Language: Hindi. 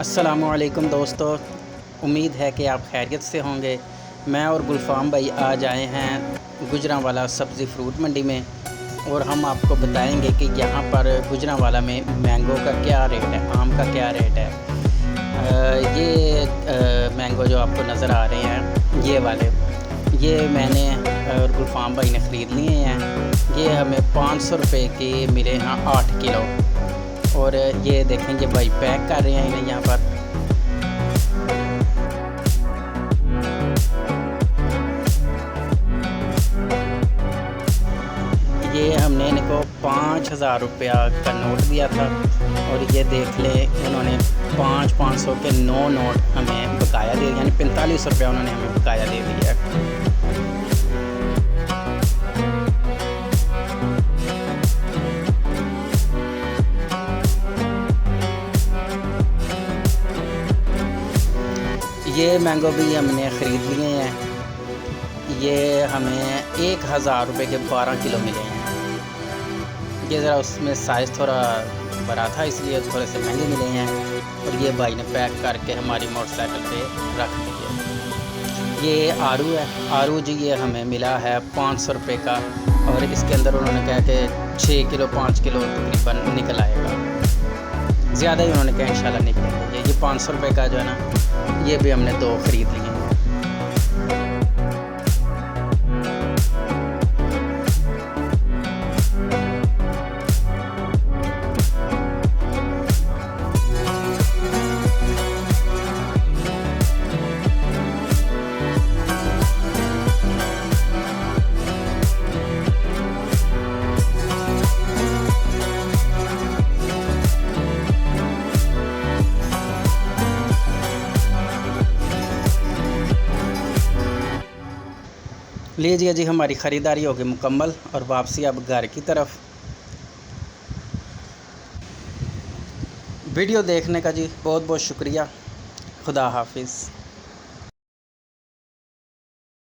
अस्सलामुअलैकुम दोस्तों, उम्मीद है कि आप खैरियत से होंगे। मैं और गुलफ़ाम भाई आज आए हैं गुजरांवाला सब्ज़ी फ्रूट मंडी में और हम आपको बताएंगे कि यहाँ पर गुजरांवाला में मैंगो का क्या रेट है, आम का क्या रेट है। ये मैंगो जो आपको नज़र आ रहे हैं ये वाले, ये मैंने और गुलफ़ाम भाई ने ख़रीद लिए हैं। ये हमें 500 रुपये के मिले हैं 8 किलो। और ये देखेंगे भाई पैक कर रहे हैं इन्हें यहाँ पर। ये हमने इनको 5,000 रुपया का नोट दिया था और ये देख लें उन्होंने 500 के 9 नोट हमें बकाया दे दिया, यानी 45 रुपया उन्होंने हमें बकाया दे दिया। ये मैंगो भी हमने ख़रीद लिए हैं। ये हमें 1,000 रुपये के 12 किलो मिले हैं। ये ज़रा उसमें साइज़ थोड़ा बड़ा था इसलिए थोड़े से महंगे मिले हैं। और ये भाई ने पैक करके हमारी मोटरसाइकिल पे रख दिए। ये आड़ू है, आड़ू जी ये हमें मिला है 500 रुपये का और इसके अंदर उन्होंने कहा कि 6 किलो 5 किलो तकरीबन निकल आएगा। ज़्यादा ही उन्होंने कहा इंशाल्लाह निकलेंगे। ये 500 रुपये का जो है ना, ये भी हमने 2 ख़रीद लिए हैं। लीजिए जी, हमारी ख़रीदारी होगी मुकम्मल और वापसी अब घर की तरफ। वीडियो देखने का जी बहुत बहुत शुक्रिया। खुदा हाफिज़।